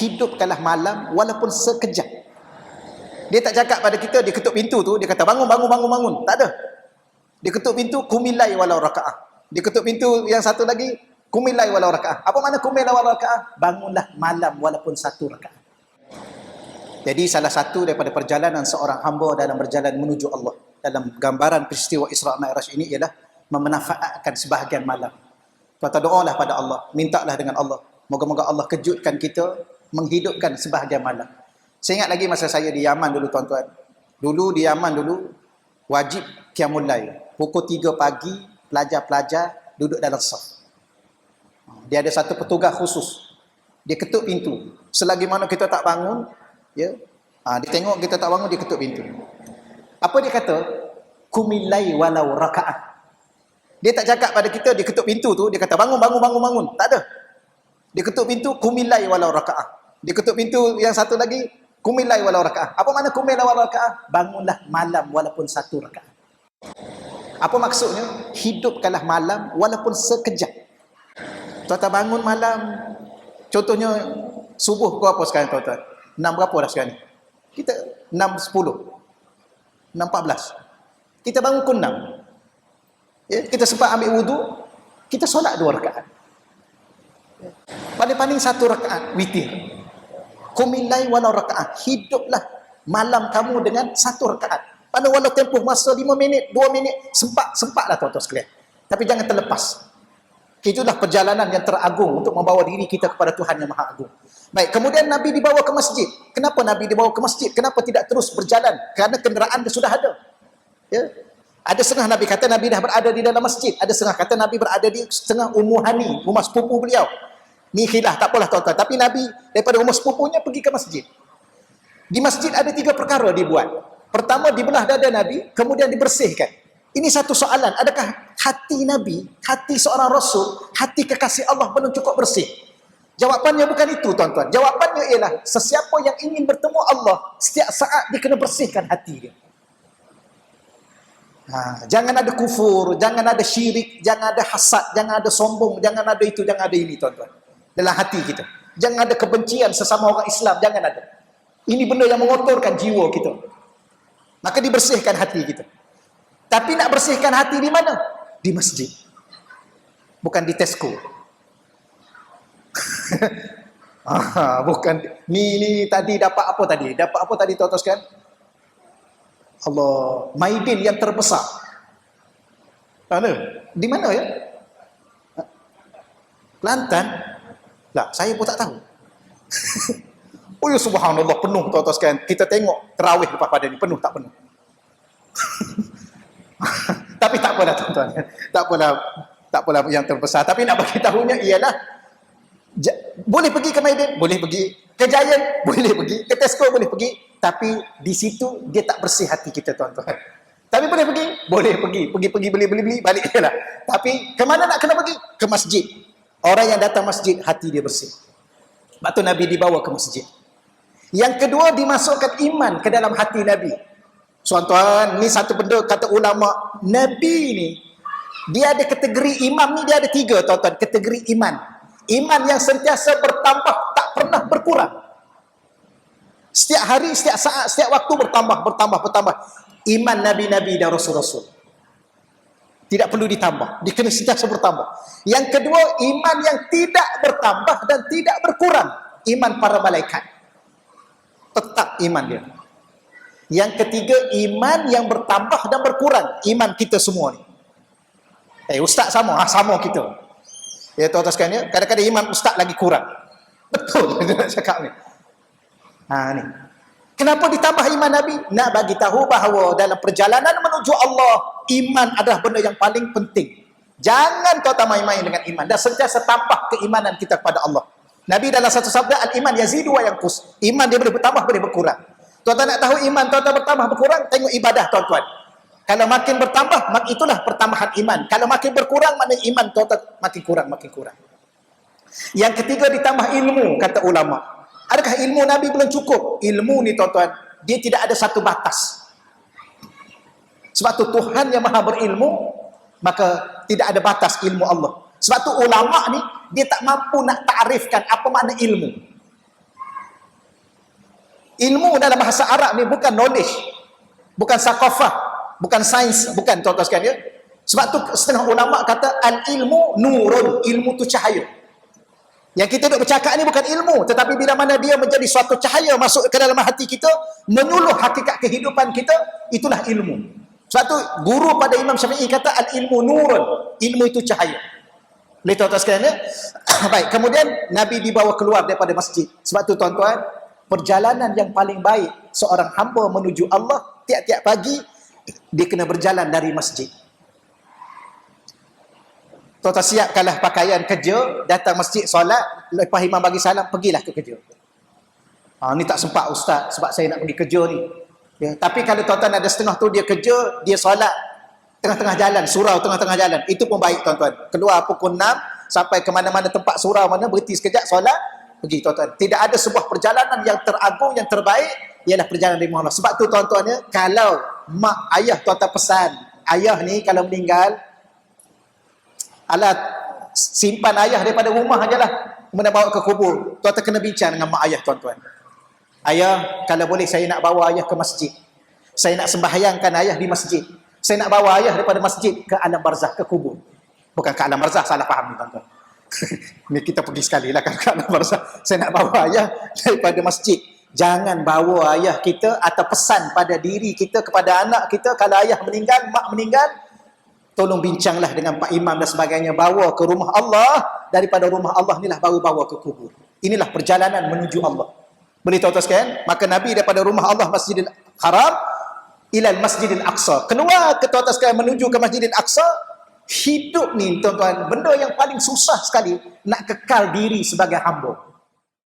hidupkanlah malam walaupun sekejap. Dia tak cakap pada kita, dia ketuk pintu tu, dia kata bangun, bangun, bangun, bangun. Tak ada. Dia ketuk pintu, kumilai walau raka'ah. Dia ketuk pintu yang satu lagi, kumilai walau raka'ah. Apa makna kumilai walau raka'ah? Bangunlah malam walaupun satu raka'ah. Jadi salah satu daripada perjalanan seorang hamba dalam berjalan menuju Allah, dalam gambaran peristiwa Isra' Mi'raj ini ialah memanfaatkan sebahagian malam. Tuan-tuan doalah pada Allah, mintalah dengan Allah. Moga-moga Allah kejutkan kita, menghidupkan sebahagian malam. Saya ingat lagi masa saya di Yaman dulu tuan-tuan. Dulu di Yaman dulu, wajib qiyamul lail. Pukul 3 pagi, pelajar-pelajar duduk dalam saf. Dia ada satu petugas khusus. Dia ketuk pintu. Selagi mana kita tak bangun, ya, dia tengok kita tak bangun, dia ketuk pintu. Apa dia kata? Kumilai walau raka'ah. Dia tak cakap pada kita, dia ketuk pintu tu, dia kata bangun, bangun, bangun, bangun. Tak ada. Dia ketuk pintu, kumilai walau raka'ah. Dia ketuk pintu yang satu lagi, kumilai walau raka'ah. Apa makna kumilai walau raka'ah? Bangunlah malam walaupun satu raka'ah. Apa maksudnya? Hidupkanlah malam walaupun sekejap. Tuan-tuan bangun malam, contohnya subuh berapa sekarang tuan-tuan? 6 berapa dah sekarang ni? Kita 6.10, 6.14. Kita bangun pukul 6. Ya, kita sempat ambil wudu, kita solat 2 rakaat. Paling-paling 1 rakaat witir. Kumilai walau rakaat. Hiduplah malam kamu dengan 1 rakaat. Pada walau tempoh masa 5 minit, 2 minit, sempatlah tuan-tuan sekalian. Tapi jangan terlepas. Itulah perjalanan yang teragung untuk membawa diri kita kepada Tuhan yang Maha Agung. Baik, kemudian Nabi dibawa ke masjid. Kenapa Nabi dibawa ke masjid? Kenapa tidak terus berjalan? Kerana kenderaan dia sudah ada. Ya. Ada setengah Nabi kata Nabi dah berada di dalam masjid. Ada setengah kata Nabi berada di setengah Ummu Hani, rumah sepupu beliau. Ni khilaf, tak apalah tuan-tuan. Tapi Nabi daripada rumah sepupunya pergi ke masjid. Di masjid ada 3 perkara dibuat. Pertama, dibelah dada Nabi, kemudian dibersihkan. Ini satu soalan, adakah hati Nabi, hati seorang Rasul, hati kekasih Allah belum cukup bersih? Jawapannya bukan itu tuan-tuan. Jawapannya ialah, sesiapa yang ingin bertemu Allah, setiap saat dia kena bersihkan hati dia. Jangan ada kufur, jangan ada syirik, jangan ada hasad, jangan ada sombong, jangan ada itu, jangan ada ini tuan-tuan. Dalam hati kita. Jangan ada kebencian sesama orang Islam, jangan ada. Ini benda yang mengotorkan jiwa kita. Maka dibersihkan hati kita. Tapi nak bersihkan hati di mana? Di masjid. Bukan di Tesco. Bukan. Ni tadi dapat apa tadi? Dapat apa tadi tuan-tuan sekalian? Allah, Maidin yang terbesar. Mana? Di mana ya? Kelantan? Lah, saya pun tak tahu. Oh ya subhanallah, penuh tuan-tuan sekalian. Kita tengok terawih lepas pada ni, penuh tak penuh. Tapi tak apalah tuan-tuan. Tak apalah yang terbesar. Tapi nak bagi tahunya ialah boleh pergi ke Maidin, boleh pergi ke Giant, boleh pergi ke Tesco, boleh pergi, tapi di situ dia tak bersih hati kita tuan-tuan. Tapi boleh pergi, pergi beli balik jelah. Tapi ke mana nak kena pergi? Ke masjid. Orang yang datang masjid hati dia bersih. Sebab tu Nabi dibawa ke masjid. Yang kedua, dimasukkan iman ke dalam hati Nabi. Tuan-tuan, ni satu benda kata ulama, Nabi ni dia ada kategori imam ni, dia ada 3 tuan-tuan, kategori iman. Iman yang sentiasa bertambah, tak pernah berkurang. Setiap hari, setiap saat, setiap waktu bertambah. Iman Nabi-Nabi dan Rasul-Rasul. Tidak perlu ditambah, dia kena sentiasa bertambah. Yang kedua, iman yang tidak bertambah dan tidak berkurang. Iman para malaikat. Tetap iman dia. Yang ketiga, iman yang bertambah dan berkurang. Iman kita semua ni. Ustaz sama, sama kita. Ya tuan-tuan sekalian ya, kadang-kadang iman ustaz lagi kurang. Betul dia nak cakap ni. Ni. Kenapa ditambah iman Nabi? Nak bagi tahu bahawa dalam perjalanan menuju Allah, iman adalah benda yang paling penting. Jangan tuan-tuan main-main dengan iman dan sentiasa tambah keimanan kita kepada Allah. Nabi dalam satu sabda, al-iman yazidu wa yanqus. Iman dia boleh bertambah, boleh berkurang. Tuan-tuan nak tahu iman tuan-tuan bertambah berkurang, tengok ibadah tuan-tuan. Kalau makin bertambah, maka itulah pertambahan iman. Kalau makin berkurang, maknanya iman tuan-tuan makin kurang. Yang ketiga, ditambah ilmu, kata ulama. Adakah ilmu Nabi belum cukup? Ilmu ni tuan-tuan, dia tidak ada satu batas. Sebab tu Tuhan yang maha berilmu, maka tidak ada batas ilmu Allah. Sebab tu ulama ni, dia tak mampu nak ta'rifkan apa makna ilmu. Ilmu dalam bahasa Arab ni bukan knowledge, bukan sakafah, bukan sains, bukan tuan-tuan sekalian ya. Sebab tu setengah ulama kata al-ilmu nurun, ilmu tu cahaya. Yang kita duk bercakap ni bukan ilmu, tetapi bila mana dia menjadi suatu cahaya masuk ke dalam hati kita, menyuluh hakikat kehidupan kita, itulah ilmu. Sebab tu guru pada Imam Syafi'i kata al-ilmu nurun, ilmu itu cahaya. Boleh tuan-tuan sekalian ya? Baik, kemudian Nabi dibawa keluar daripada masjid. Sebab tu tuan-tuan, perjalanan yang paling baik seorang hamba menuju Allah, tiap-tiap pagi dia kena berjalan dari masjid. Tuan-tuan siapkanlah pakaian kerja, datang masjid solat, lepas imam bagi salam, pergilah ke kerja. Ni tak sempat ustaz sebab saya nak pergi kerja ni. Ya, tapi kalau tuan-tuan ada setengah tu dia kerja, dia solat tengah-tengah jalan, surau tengah-tengah jalan, itu pun baik tuan-tuan. Keluar pukul 6 sampai ke mana-mana tempat surau mana, berhenti sekejap solat, pergi tuan-tuan. Tidak ada sebuah perjalanan yang teragung, yang terbaik ialah perjalanan dari Allah. Sebab tu tuan-tuan ya, kalau mak ayah tuan-tuan pesan, ayah ni kalau meninggal, alat simpan ayah daripada rumah ajalah, kemudian bawa ke kubur. Tuan-tuan kena bincang dengan mak ayah tuan-tuan. Ayah, kalau boleh saya nak bawa ayah ke masjid. Saya nak sembahyangkan ayah di masjid. Saya nak bawa ayah daripada masjid ke alam barzah, ke kubur. Bukan ke alam barzah, salah faham ni tuan-tuan. Ni kita pergi sekali lah ke alam barzah. Saya nak bawa ayah daripada masjid. Jangan bawa ayah kita atau pesan pada diri kita kepada anak kita, kalau ayah meninggal, mak meninggal, tolong bincanglah dengan Pak Imam dan sebagainya, bawa ke rumah Allah, daripada rumah Allah inilah baru bawa ke kubur. Inilah perjalanan menuju Allah. Boleh tuan-tuan sekalian? Maka Nabi daripada rumah Allah Masjidil Haram ilal Masjidil Aqsa, keluar ke tuan-tuan sekalian menuju ke Masjidil Aqsa. Hidup ni tuan-tuan, benda yang paling susah sekali nak kekal diri sebagai hamba.